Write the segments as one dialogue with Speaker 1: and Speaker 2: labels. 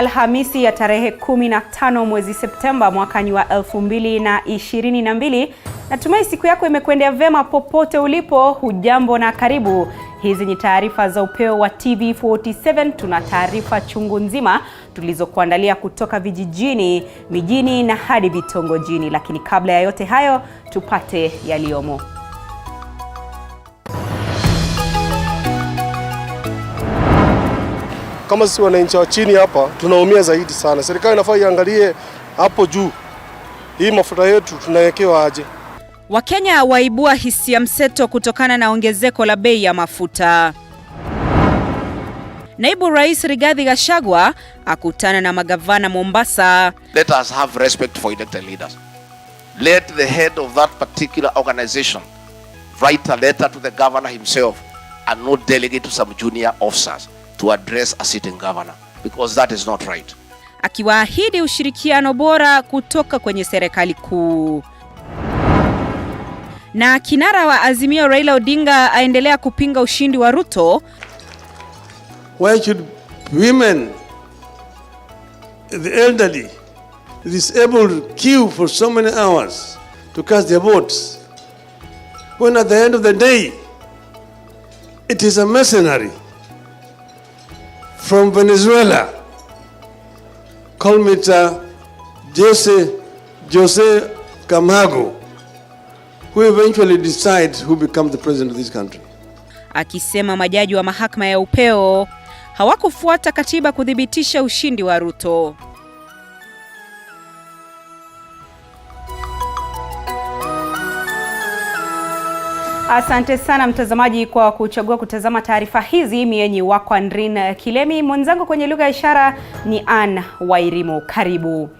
Speaker 1: Alhamisi ya tarehe 15 mwezi Septemba mwakani wa 2022. Natumai siku yako imekwendea vema popote ulipo. Hujambo na karibu. Hizi ni taarifa za upeo wa TV47. Tuna taarifa chungu nzima tulizokuandalia kutoka vijijini, mijini na hadi vitongojini. Lakini kabla ya yote hayo, tupate yaliyomo.
Speaker 2: Kama sisi wananchi wa chini hapa tunaumia zaidi sana. Serikali inafaa iangalie hapo juu. Hii mafuta yetu tunawekewa aje?
Speaker 1: Wakenya waibua hisia mseto kutokana na ongezeko la bei ya mafuta. Naibu Rais Rigathi Gachagua akutana na magavana Mombasa.
Speaker 3: Let us have respect for elected leaders. Let the head of that particular organization write a letter to the governor himself and not delegate to some junior officers to address a sitting governor, because that is not right.
Speaker 1: Akiwaahidi ushirikiano bora kutoka kwenye serikali kuu. Na kinara wa Azimio Raila Odinga aendelea kupinga ushindi wa Ruto.
Speaker 4: Why should women, the elderly, the disabled queue for so many hours to cast their votes, when at the end of the day it is a mercenary from Venezuela, called Jose Camargo, who eventually decides who becomes the president of this country.
Speaker 1: Akisema majaji wa mahakama ya upeo hawakufuata katiba kudhibitisha ushindi wa Ruto. Asante sana mtazamaji kwa kuchagua kutazama taarifa hizi. Mienyi wako Andrin Kilemi, mwenzangu kwenye lugha ya ishara ni Ann Wairimo. Karibu.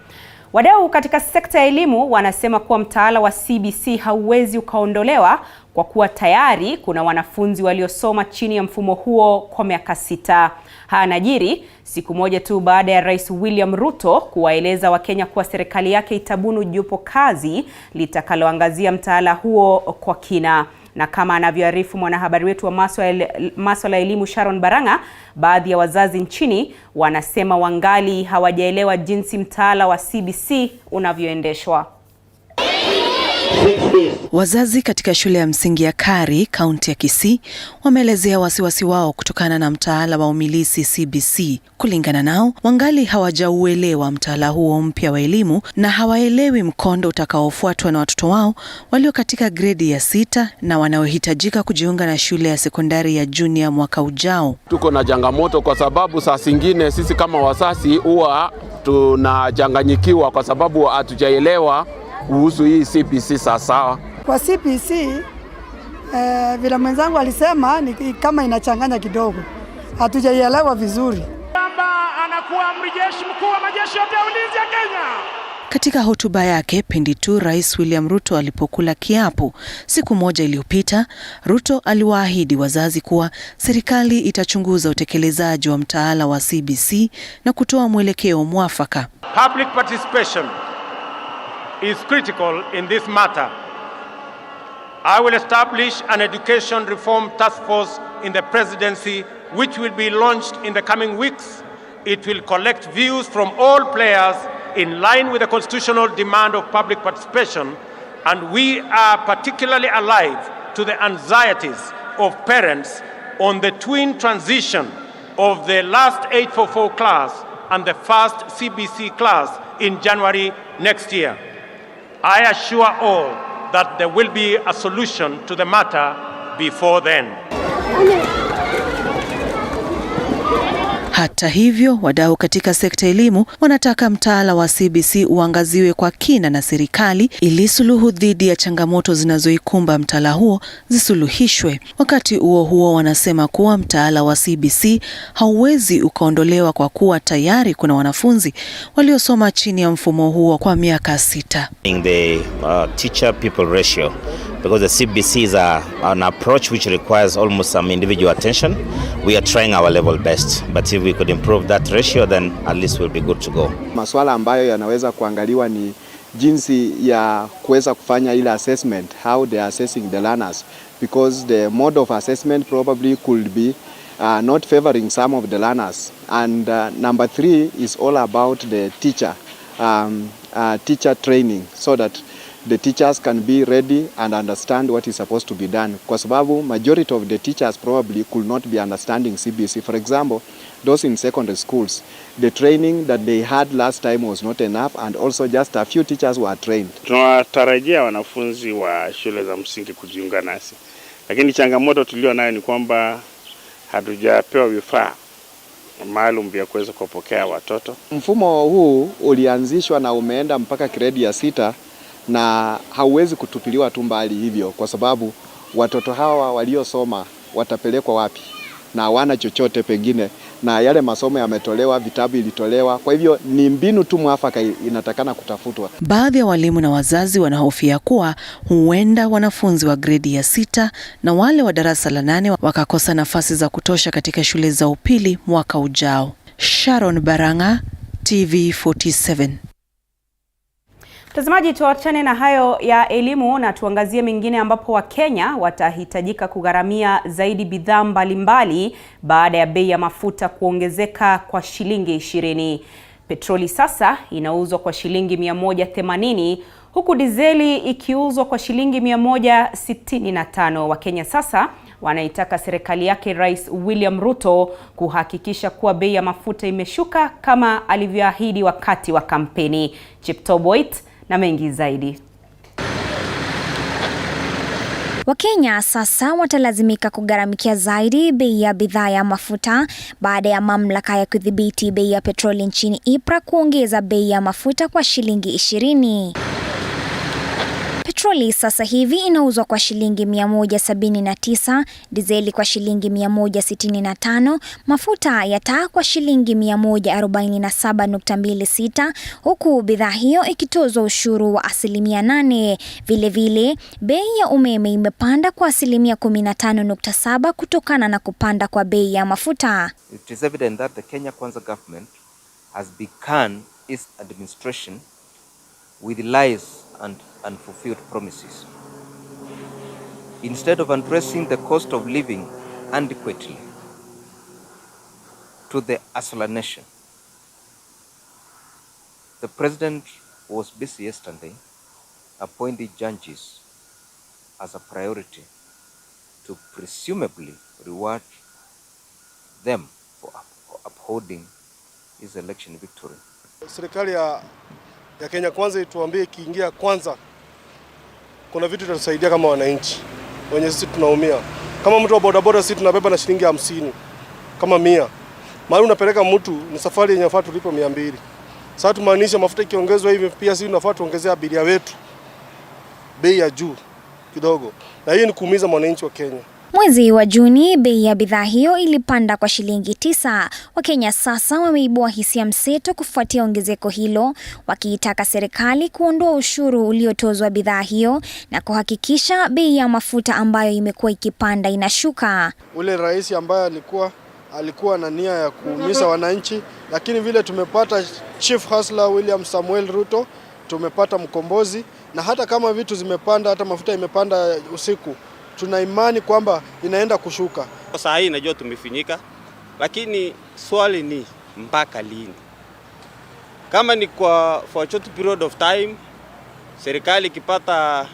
Speaker 1: Wadau katika sekta ya elimu wanasema kuwa mtaala wa CBC hauwezi ukaondolewa kwa kuwa tayari kuna wanafunzi waliosoma chini ya mfumo huo kwa miaka 6. Haya najiri siku moja tu baada ya Rais William Ruto kuwaeleza Wakenya kuwa serikali yake itabuni jopo kazi litakaloangazia mtaala huo kwa kina. Na kama anavyoarifu mwanahabari wetu wa masuala ya elimu Sharon Baranga, baadhi ya wazazi nchini wanasema wangali hawajaelewa jinsi mtaala wa CBC unavyoendeshwa.
Speaker 5: Wazazi katika shule ya msingi ya Kari, kaunti ya Kisii, wameelezea wasiwasi wao kutokana na mtaala wa umilisi CBC. Kulingana nao, wangali hawajauelewa mtaala huo mpya wa elimu na hawaelewi mkondo utakaofuatwa na watoto wao walio katika gredi ya 6 na wanaohitajika kujiunga na shule ya sekondari ya junior mwaka ujao.
Speaker 6: Tuko na changamoto kwa sababu saa zingine sisi kama wazazi huwa tunachanganyikiwa kwa sababu hatujaelewa kuhusu hii CBC sawa.
Speaker 7: Kwa CBC vile mwenzangu alisema ni kama inachanganya kidogo. Hatujaielewa vizuri.
Speaker 8: BAMBA anakuwa amiri jeshi mkuu wa majeshi yote ya ulinzi ya Kenya.
Speaker 5: Katika hotuba yake pindi tu Rais William Ruto alipokula kiapo siku moja iliyopita, Ruto aliwaahidi wazazi kuwa serikali itachunguza utekelezaji wa mtaala wa CBC na kutoa mwelekeo mwafaka.
Speaker 8: Public participation is critical in this matter. I will establish an education reform task force in the presidency which will be launched in the coming weeks. It will collect views from all players in line with the constitutional demand of public participation, and we are particularly alive to the anxieties of parents on the twin transition of the last 844 class and the first CBC class in January next year. I assure all that there will be a solution to the matter before then.
Speaker 5: Hata hivyo, wadau katika sekta elimu wanataka mtaala wa CBC uangaziwe kwa kina na serikali ili suluhu dhidi ya changamoto zinazoikumba mtaala huo zisuluhishwe. Wakati huo wanasema kuwa mtaala wa CBC hauwezi ukaondolewa kwa kuwa tayari kuna wanafunzi waliosoma chini ya mfumo huo kwa miaka 6.
Speaker 9: The teacher people ratio, because the CBC is an approach which requires almost some individual attention. We are trying our level best, but if we could improve that ratio, then at least we'll be good to go.
Speaker 10: Masuala ambayo yanaweza kuangaliwa ni jinsi ya kuweza kufanya ile assessment, how they are assessing the learners, because the mode of assessment probably could be not favoring some of the learners. And number 3 is all about the teacher training, so that the teachers can be ready and understand what is supposed to be done. Kwa sababu majority of the teachers probably could not be understanding CBC. For example, those in secondary schools, the training that they had last time was not enough, and also just a few teachers were trained.
Speaker 11: Tunatarajia wanafunzi wa shule za msingi kujiunga nasi, lakini changamoto tulio nayo ni kwamba hatujapewa vifaa maalum vya kuweza kupokea watoto.
Speaker 10: Mfumo huu ulianzishwa na umeenda mpaka grade ya 6, na hauwezi kutupiliwa tu mbali hivyo, kwa sababu watoto hawa waliosoma watapelekwa wapi na hawana chochote pengine, na yale masomo yametolewa, vitabu ilitolewa. Kwa hivyo ni mbinu tu mwafaka inatakana kutafutwa.
Speaker 5: Baadhi ya walimu na wazazi wanahofia kuwa huenda wanafunzi wa gredi ya 6 na wale wa darasa la 8 wakakosa nafasi za kutosha katika shule za upili mwaka ujao. Sharon Baranga, TV47.
Speaker 1: Mtazamaji, tuachane na hayo ya elimu na tuangazie mengine ambapo Wakenya watahitajika kugharamia zaidi bidhaa mbalimbali baada ya bei ya mafuta kuongezeka kwa shilingi 20. Petroli sasa inauzwa kwa shilingi 180 huku dizeli ikiuzwa kwa shilingi 165. Wakenya sasa wanaitaka serikali yake Rais William Ruto kuhakikisha kuwa bei ya mafuta imeshuka kama alivyoahidi wakati wa kampeni. Chiptoboit na mengi zaidi.
Speaker 12: Wakenya sasa watalazimika kugharamikia zaidi bei ya bidhaa ya mafuta baada ya mamlaka ya kudhibiti bei ya petroli nchini IPRA kuongeza bei ya mafuta kwa shilingi 20. Petroli sasa hivi inauzwa kwa shilingi 179, dizeli kwa shilingi 165, mafuta ya taa kwa shilingi 147.26, huku bidhaa hiyo ikitozwa ushuru wa 8%. Vile vile, bei ya umeme imepanda kwa 15.7 kutokana na kupanda kwa bei ya mafuta.
Speaker 13: It is evident that the Kenya Kwanza government has begun its administration with lies and unfulfilled promises. Instead of addressing the cost of living adequately to the Asala nation, the president was busy yesterday appointing judges as a priority to presumably reward them for upholding his election victory.
Speaker 2: Serikali ya Kenya Kwanza ituambie ikiingia kwanza kuna vitu tutasaidia kama wananchi wenye sisi tunaumia. Kama mtu wa bodaboda sisi tunabeba na shilingi 50 kama 100. Mahali unapeleka mtu ni safari yenye nafaa tulipo 200. Sasa tumaanisha mafuta ikiongezwa hivi pia sisi tunafaa tuongezea abiria wetu bei ya juu kidogo. Na hii ni kuumiza mwananchi wa Kenya.
Speaker 12: Mwezi wa Juni bei ya bidhaa hiyo ilipanda kwa shilingi 9. Wakenya sasa wameibua hisia mseto kufuatia ongezeko hilo, wakiitaka serikali kuondoa ushuru uliotozwa bidhaa hiyo na kuhakikisha bei ya mafuta ambayo imekuwa ikipanda inashuka.
Speaker 14: Ule rais ambaye alikuwa na nia ya kuumiza wananchi, lakini vile tumepata Chief Hustler William Samuel Ruto, tumepata mkombozi, na hata kama vitu zimepanda, hata mafuta imepanda usiku, tuna imani kwamba inaenda kushuka.
Speaker 15: Sasa hii najua tumefinyika, lakini swali ni mpaka lini? Kama ni for a short period of time, serikali ikipata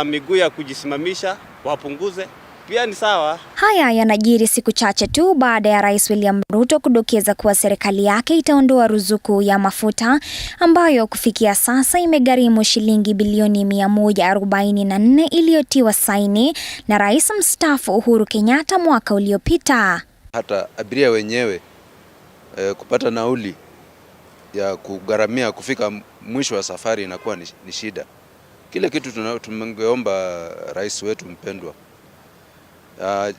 Speaker 15: miguu ya kujisimamisha wapunguze, pia ni sawa.
Speaker 12: Haya yanajiri siku chache tu baada ya Rais William Ruto kudokeza kuwa serikali yake itaondoa ruzuku ya mafuta ambayo kufikia sasa imegharimu shilingi bilioni 144 iliyotiwa saini na Rais mstaafu Uhuru Kenyatta mwaka uliopita.
Speaker 16: Hata abiria wenyewe kupata nauli ya kugharamia kufika mwisho wa safari inakuwa ni shida. Kile kitu tumengeomba rais wetu mpendwa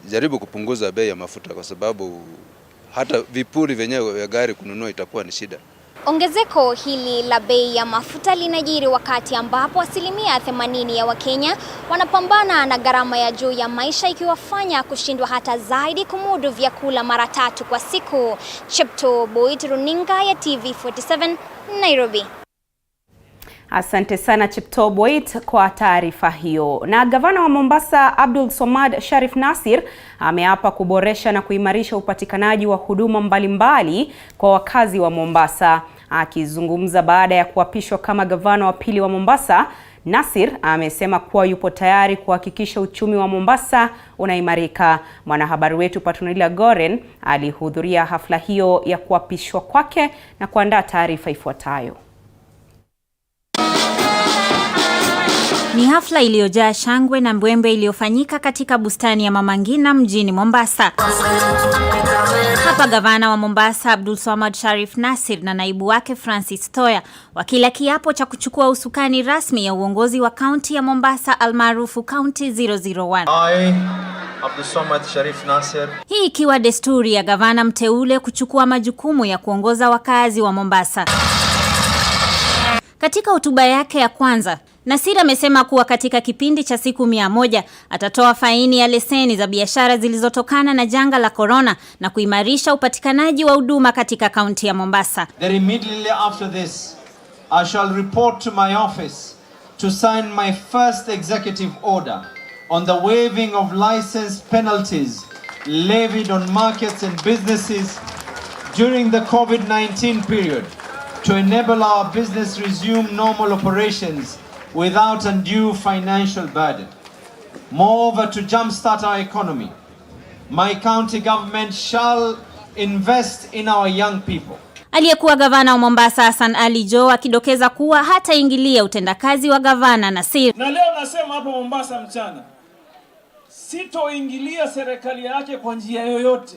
Speaker 16: jaribu kupunguza bei ya mafuta, kwa sababu hata vipuri vyenyewe vya gari kununua itakuwa ni shida.
Speaker 12: Ongezeko hili la bei ya mafuta linajiri wakati ambapo 80% ya Wakenya wanapambana na gharama ya juu ya maisha, ikiwafanya kushindwa hata zaidi kumudu vyakula mara 3 kwa siku. Chipto Boit, runinga ya TV47, Nairobi.
Speaker 1: Asante sana Cheptoo Boit kwa taarifa hiyo. Na gavana wa Mombasa Abdul Somad Sharif Nassir ameapa kuboresha na kuimarisha upatikanaji wa huduma mbalimbali kwa wakazi wa Mombasa. Akizungumza baada ya kuapishwa kama gavana wa pili wa Mombasa, Nassir amesema kuwa yupo tayari kuhakikisha uchumi wa Mombasa unaimarika. Mwanahabari wetu Patunila Goren alihudhuria hafla hiyo ya kuapishwa kwake na kuandaa taarifa ifuatayo.
Speaker 17: Ni hafla iliyojaa shangwe na mbwembe iliyofanyika katika bustani ya Mama Ngina mjini Mombasa. Hapa gavana wa Mombasa Abdul Somad Sharif Nassir na naibu wake Francis Toya wakila kiapo cha kuchukua usukani rasmi ya uongozi wa kaunti ya Mombasa almaarufu County 001.
Speaker 18: I, Abdul Somad Sharif Nassir.
Speaker 17: Hii ikiwa desturi ya gavana mteule kuchukua majukumu ya kuongoza wakazi wa Mombasa. Katika hotuba yake ya kwanza, Nassir amesema kuwa katika kipindi cha siku 100 atatoa faini ya leseni za biashara zilizotokana na janga la corona na kuimarisha upatikanaji wa huduma katika kaunti ya Mombasa.
Speaker 18: Then immediately after this, I shall report to my office to sign my first executive order on the waiving of license penalties levied on markets and businesses during the COVID-19 period to enable our business resume normal operations without undue financial burden. Moreover, to jumpstart our economy, my county government shall invest in our young people.
Speaker 17: Aliyekuwa gavana wa Mombasa Hassan Ali Joe akidokeza kuwa hataingilia utendakazi wa gavana Nassir.
Speaker 19: Na leo nasema hapa Mombasa mchana, sitoingilia serikali yake kwa njia yoyote.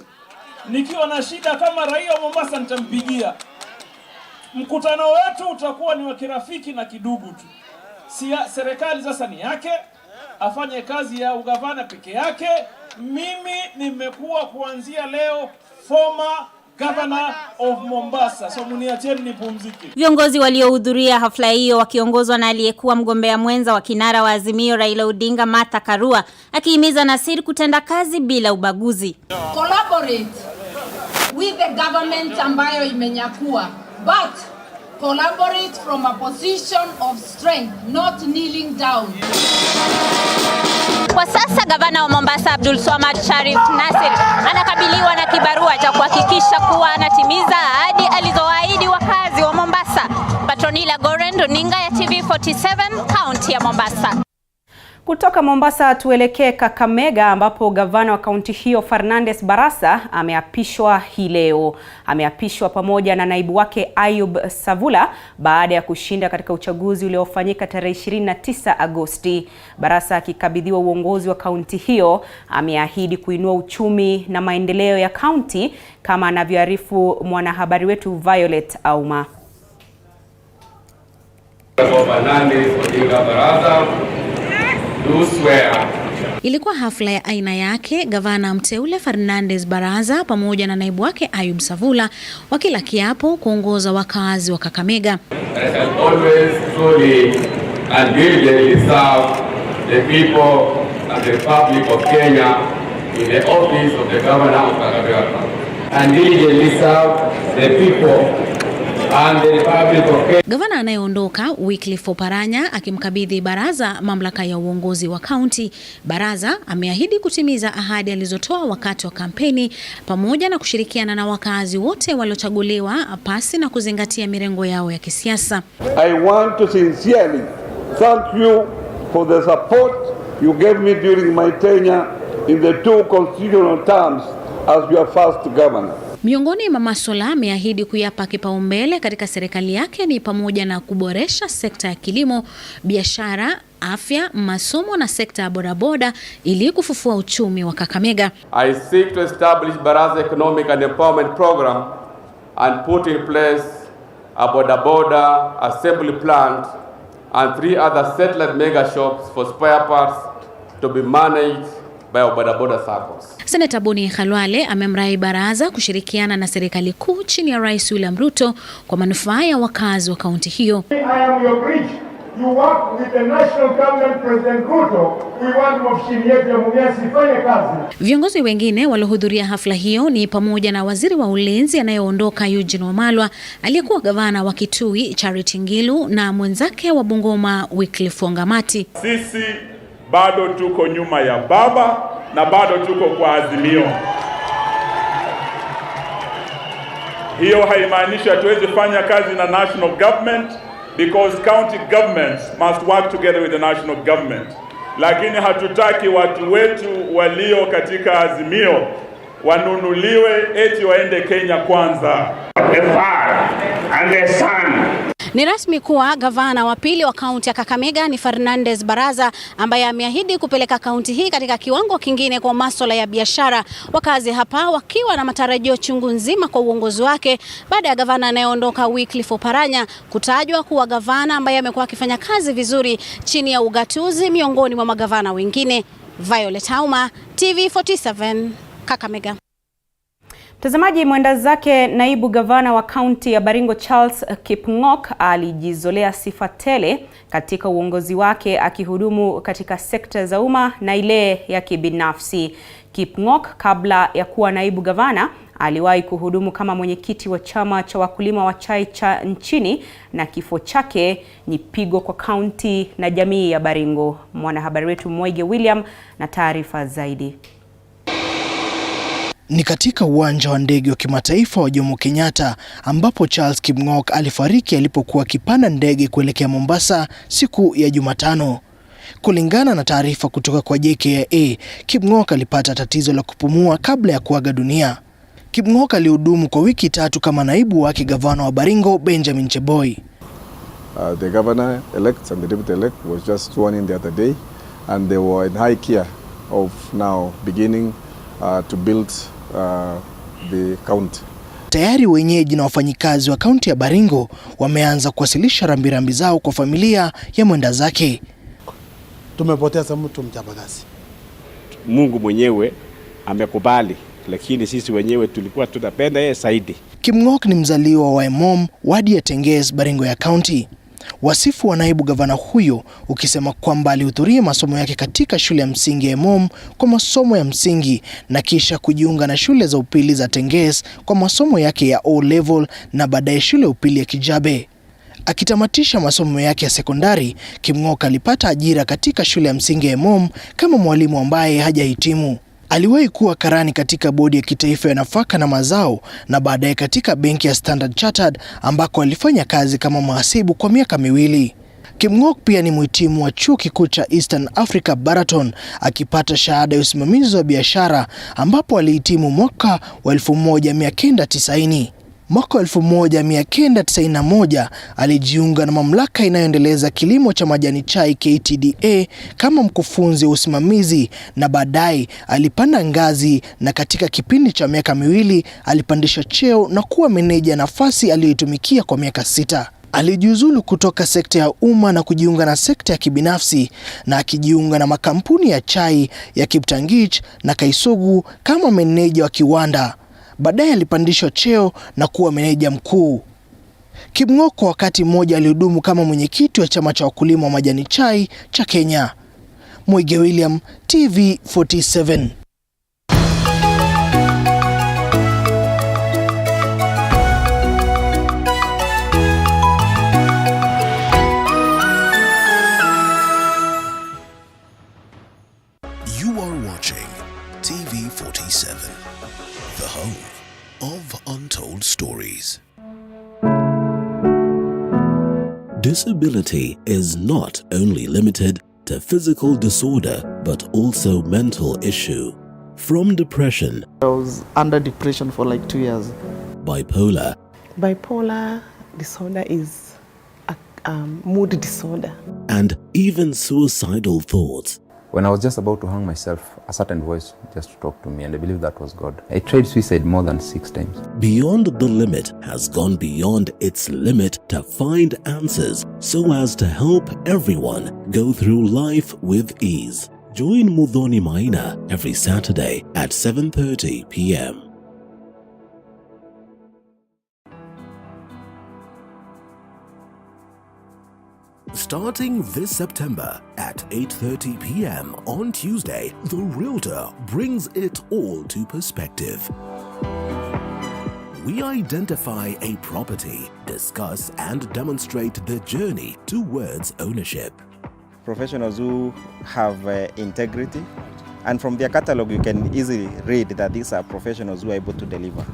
Speaker 19: Nikiwa na shida kama raia wa Mombasa nitampigia. Mkutano wetu utakuwa ni wa kirafiki na kidugu tu. Serikali sasa ni yake, afanye kazi ya ugavana peke yake. Mimi nimekuwa kuanzia leo former governor of Mombasa, so muniacheni nipumzike.
Speaker 17: Viongozi waliohudhuria hafla hiyo wakiongozwa na aliyekuwa mgombea mwenza wa kinara wa Azimio Raila Odinga Martha Karua akihimiza Nassir kutenda kazi bila ubaguzi.
Speaker 20: Collaborate with the government ambayo imenyakua, but collaborate from a position of strength, not kneeling down.
Speaker 17: Kwa sasa gavana wa Mombasa Abdul Somad Sharif Nassir anakabiliwa na kibarua cha kuhakikisha kuwa anatimiza ahadi alizoahidi wakazi wa Mombasa. Patunila Goren, runinga ya TV47, kaunti ya Mombasa.
Speaker 1: Kutoka Mombasa tuelekee Kakamega ambapo gavana wa kaunti hiyo Fernandes Barasa ameapishwa hii leo. Ameapishwa pamoja na naibu wake Ayub Savula baada ya kushinda katika uchaguzi uliofanyika tarehe 29 Agosti. Barasa akikabidhiwa uongozi wa kaunti hiyo ameahidi kuinua uchumi na maendeleo ya kaunti kama anavyoarifu mwanahabari wetu Violet Auma.
Speaker 21: Ilikuwa hafla ya aina yake, gavana mteule Fernandes Barasa pamoja na naibu wake Ayub Savula wakila kiapo kuongoza wakazi wa Kakamega.
Speaker 6: I shall always truly and diligently serve the people and the public of Kenya in the office of the governor of Kakamega. And diligently serve the people and the republic of Kenya.
Speaker 21: Gavana anayeondoka Wycliffe Oparanya akimkabidhi Barasa mamlaka ya uongozi wa kaunti. Barasa ameahidi kutimiza ahadi alizotoa wakati wa kampeni pamoja na kushirikiana na wakazi wote waliochaguliwa pasi na kuzingatia mirengo yao ya kisiasa.
Speaker 4: I want to sincerely thank you for the support you gave me during my tenure in the 2 constitutional terms as your first governor.
Speaker 21: Miongoni mwa masuala ameahidi kuyapa kipaumbele katika serikali yake ni pamoja na kuboresha sekta ya kilimo, biashara, afya, masomo na sekta ya bodaboda ili kufufua uchumi wa Kakamega.
Speaker 6: I seek to establish Barasa Economic and Empowerment Program and put in place a bodaboda assembly plant and 3 other satellite mega shops for spare parts to be managed by our bodaboda circles.
Speaker 21: Seneta Boni Khalwale amemrai Barasa kushirikiana na serikali kuu chini ya Rais William Ruto kwa manufaa ya wakazi wa kaunti hiyo.
Speaker 22: I am your bridge
Speaker 3: you work with the national government, President Ruto. We want ofisi yetu ya Mumias ifanye kazi.
Speaker 21: Viongozi wengine waliohudhuria hafla hiyo ni pamoja na waziri wa ulinzi anayeondoka Eugene Wamalwa, aliyekuwa gavana wa Kitui Charity Ngilu na mwenzake wa Bungoma Wycliffe Wangamati.
Speaker 22: Sisi bado tuko nyuma ya baba na bado tuko kwa Azimio. Hiyo haimaanishi hatuwezi fanya kazi na national government, because county governments must work together with the national government. Lakini hatutaki watu wetu walio katika Azimio wanunuliwe eti waende Kenya kwanza. The Father and the Son.
Speaker 21: Ni rasmi kuwa gavana wa pili wa kaunti ya Kakamega ni Fernandez Baraza, ambaye ameahidi kupeleka kaunti hii katika kiwango kingine kwa masuala ya biashara. Wakazi hapa wakiwa na matarajio chungu nzima kwa uongozi wake baada ya gavana anayeondoka Wycliffe Oparanya kutajwa kuwa gavana ambaye amekuwa akifanya kazi vizuri chini ya ugatuzi miongoni mwa magavana wengine. Violet Hauma, TV47, Kakamega.
Speaker 1: Mtazamaji, mwenda zake naibu gavana wa kaunti ya Baringo Charles Kipng'ok alijizolea sifa tele katika uongozi wake, akihudumu katika sekta za umma na ile ya kibinafsi. Kipng'ok, kabla ya kuwa naibu gavana, aliwahi kuhudumu kama mwenyekiti wa chama cha wakulima wa chai cha nchini, na kifo chake ni pigo kwa kaunti na jamii ya Baringo. Mwanahabari wetu Moige William na taarifa zaidi.
Speaker 23: Ni katika uwanja wa ndege wa kimataifa wa Jomo Kenyatta ambapo Charles Kipng'ok alifariki alipokuwa akipanda ndege kuelekea Mombasa siku ya Jumatano. Kulingana na taarifa kutoka kwa JKIA, Kipng'ok alipata tatizo la kupumua kabla ya kuaga dunia. Kipng'ok alihudumu kwa wiki 3 kama naibu wake gavana wa Baringo Benjamin Cheboy.
Speaker 10: The governor elect and the deputy elect was just sworn in the other day, and they were in high care of now beginning to build the county.
Speaker 23: Tayari wenyeji na wafanyikazi wa kaunti ya Baringo wameanza kuwasilisha rambirambi zao kwa familia ya mwenda zake.
Speaker 24: Tumepoteza mtu mchapakazi.
Speaker 25: Mungu mwenyewe amekubali, lakini sisi wenyewe tulikuwa tunapenda yeye zaidi.
Speaker 23: Kipng'ok ni mzaliwa wa Yaliyomo, wadi ya Tenges, Baringo ya kaunti. Wasifu wa naibu gavana huyo ukisema kwamba alihudhuria masomo yake katika shule ya msingi ya Yaliyomo kwa masomo ya msingi na kisha kujiunga na shule za upili za Tenges kwa masomo yake ya O level na baadaye shule ya upili ya Kijabe. Akitamatisha masomo yake ya sekondari, Kipng'ok alipata ajira katika shule ya msingi ya Yaliyomo kama mwalimu ambaye hajahitimu. Aliwahi kuwa karani katika bodi ya kitaifa ya nafaka na mazao na baadaye katika benki ya Standard Chartered ambako alifanya kazi kama mhasibu kwa miaka 2. Kipng'ok pia ni mhitimu wa chuo kikuu cha Eastern Africa Baraton, akipata shahada ya usimamizi wa biashara ambapo alihitimu mwaka wa 1990. Mwaka 1991 alijiunga na mamlaka inayoendeleza kilimo cha majani chai KTDA kama mkufunzi wa usimamizi, na baadaye alipanda ngazi na katika kipindi cha miaka 2 alipandishwa cheo na kuwa meneja, nafasi aliyoitumikia kwa miaka 6. Alijiuzulu kutoka sekta ya umma na kujiunga na sekta ya kibinafsi, na akijiunga na makampuni ya chai ya Kiptangich na Kaisugu kama meneja wa kiwanda. Baadaye alipandishwa cheo na kuwa meneja mkuu. Kipng'ok kwa wakati mmoja alihudumu kama mwenyekiti wa chama cha wakulima wa majani chai cha Kenya. Moige William, TV47.
Speaker 26: You are watching TV47. The home of untold stories. Disability is not only limited to physical disorder, but also mental issue. From depression.
Speaker 27: I was under depression for like 2 years.
Speaker 26: Bipolar.
Speaker 28: Bipolar disorder is a mood disorder.
Speaker 26: And even suicidal thoughts.
Speaker 29: When I was just about to hang myself, a certain voice just talked to me, and I believe that was God. I tried suicide more than 6 times.
Speaker 26: Beyond the Limit has gone beyond its limit to find answers so as to help everyone go through life with ease. Join Muthoni Maina every Saturday at 7:30 p.m. Starting this September at 8:30 p.m. on Tuesday, The Realtor brings it all to perspective. We identify a property, discuss and demonstrate the journey towards ownership.
Speaker 2: Professionals who have integrity, and from their catalog you can easily read that these are professionals who are able to deliver.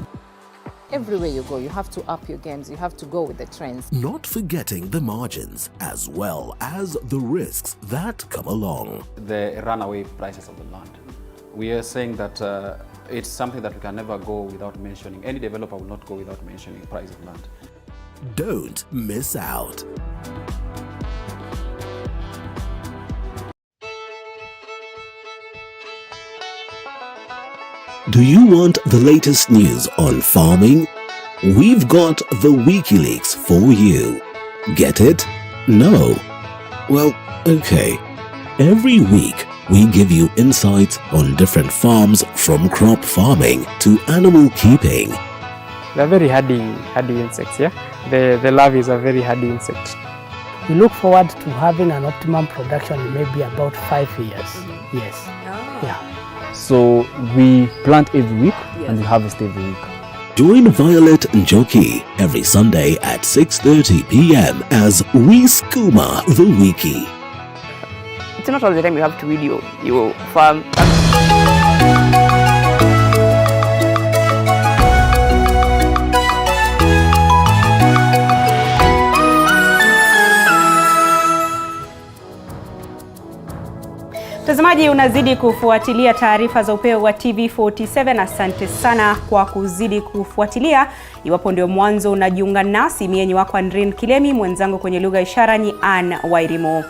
Speaker 5: Everywhere you go, you have to up your games, you have to go with the trends.
Speaker 26: Not forgetting the margins as well as the risks that come along.
Speaker 7: The runaway prices of the land. We are saying that it's something that we can never go without mentioning. Any developer will not go without mentioning price of land.
Speaker 26: Don't miss out. Do you want the latest news on farming? We've got the WikiLeaks for you. Get it? No? Well, okay. Every week, we give you insights on different farms, from crop farming to animal keeping.
Speaker 8: They're very hardy insects, yeah? The larvae is a very hardy insect.
Speaker 9: We look forward to having an optimum production in maybe about 5 years. Yes.
Speaker 8: Oh. Yeah. So we plant every week and we harvest every week.
Speaker 26: Join Violet Njoki every Sunday at 6:30 p.m. as we skooma the wiki.
Speaker 11: It's not all the time you have to read your farm.
Speaker 1: Mtazamaji, unazidi kufuatilia taarifa za upeo wa TV47. Asante sana kwa kuzidi kufuatilia. Iwapo ndio mwanzo unajiunga nasi, mimi wako Andrin Kilemi, mwenzangu kwenye lugha ya ishara ni Yaliyomo.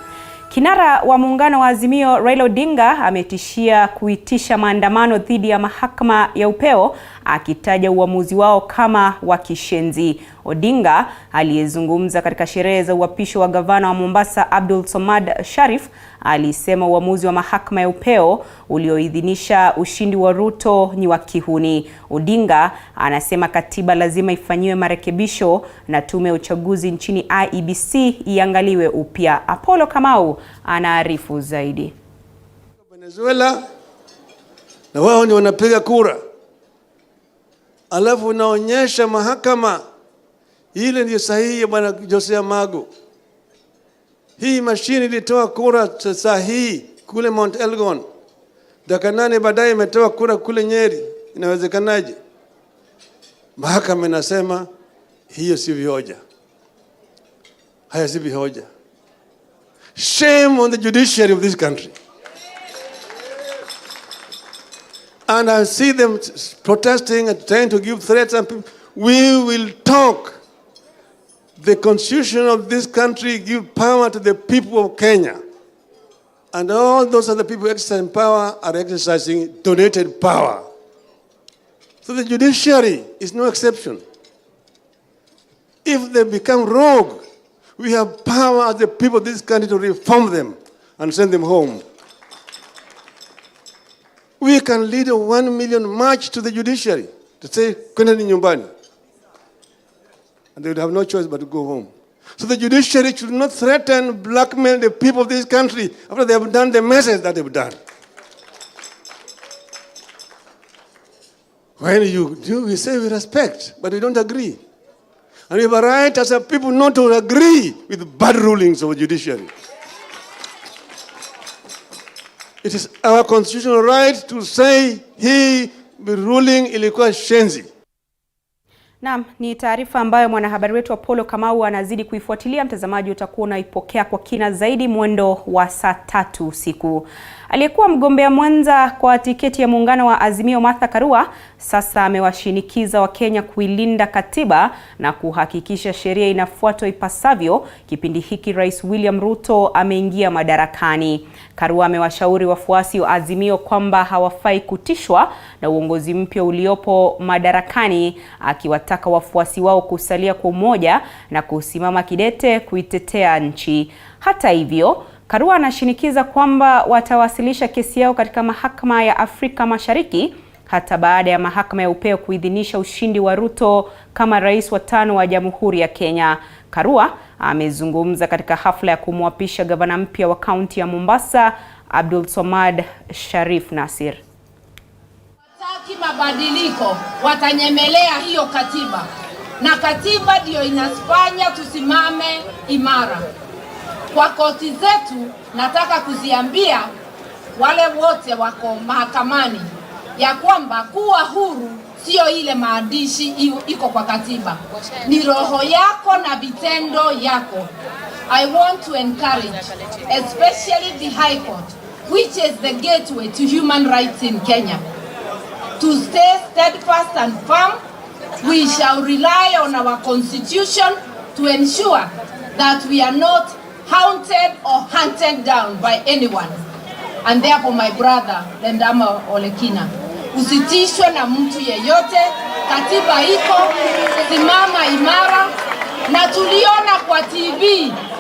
Speaker 1: Kinara wa muungano wa Azimio Raila Odinga ametishia kuitisha maandamano dhidi ya mahakama ya upeo, akitaja uamuzi wao kama wa kishenzi. Odinga aliyezungumza katika sherehe za uapisho wa gavana wa Mombasa Abdulswamad Sharif alisema uamuzi wa mahakama ya upeo ulioidhinisha ushindi wa Ruto ni wa kihuni. Odinga anasema katiba lazima ifanyiwe marekebisho na tume ya uchaguzi nchini IEBC iangaliwe upya. Apollo Kamau anaarifu zaidi.
Speaker 4: Venezuela na wao ni wanapiga kura, alafu unaonyesha mahakama ile ndio sahihi ya bwana Josea Mago. Hii mashine ilitoa kura sahihi kule Mount Elgon, dakika 8 baadaye imetoa kura kule Nyeri. Inawezekanaje? Mahakama inasema hiyo si hoja. Haya si hoja. Shame on the judiciary of this country. And I see them protesting and trying to give threats, and people, we will talk. The constitution of this country gives power to the people of Kenya. And all those other people exercising power are exercising donated power. So the judiciary is no exception. If they become rogue, we have power as the people of this country to reform them and send them home. We can lead a 1 million march to the judiciary to say, "Kwendeni nyumbani." And they would have no choice but to go home. So the judiciary should not threaten, blackmail the people of this country after they have done the message that they've done. When you do, we say we respect, but we don't agree. And we have a right as a people not to agree with bad rulings of the judiciary. It is our constitutional right to say hii ruling ilikuwa shenzi.
Speaker 1: Naam, ni taarifa ambayo mwanahabari wetu Apollo Kamau anazidi kuifuatilia. Mtazamaji, utakuwa unaipokea kwa kina zaidi mwendo wa saa 3 usiku. Aliyekuwa mgombea mwenza kwa tiketi ya muungano wa Azimio Karua sasa amewashinikiza Wakenya kuilinda katiba na kuhakikisha sheria inafuatwa ipasavyo kipindi hiki Rais William Ruto ameingia madarakani. Karua amewashauri wafuasi wa Azimio kwamba hawafai kutishwa na uongozi mpya uliopo madarakani, akiwataka wafuasi wao kusalia kwa umoja na kusimama kidete kuitetea nchi. Hata hivyo, Karua anashinikiza kwamba watawasilisha kesi yao katika mahakama ya Afrika Mashariki hata baada ya mahakama ya upeo kuidhinisha ushindi wa Ruto kama rais wa 5 wa Jamhuri ya Kenya. Karua amezungumza katika hafla ya kumwapisha gavana mpya wa kaunti ya Mombasa, Abdul Somad Sharif Nasir.
Speaker 12: Wataki mabadiliko, watanyemelea hiyo katiba. Na katiba ndio inafanya tusimame imara. Kwa koti zetu nataka kuziambia wale wote wako mahakamani ya kwamba kuwa huru sio ile maandishi iko kwa katiba. Ni roho yako na vitendo yako. I want to encourage, especially the High Court, which is the gateway to human rights in Kenya, to stay steadfast and firm. We shall rely on our constitution to ensure that we are not haunted or hunted down by anyone. And therefore, my brother, Lendama Olekina, usitishwe na mtu yeyote, katiba iko, simama imara, na tuliona kwa TV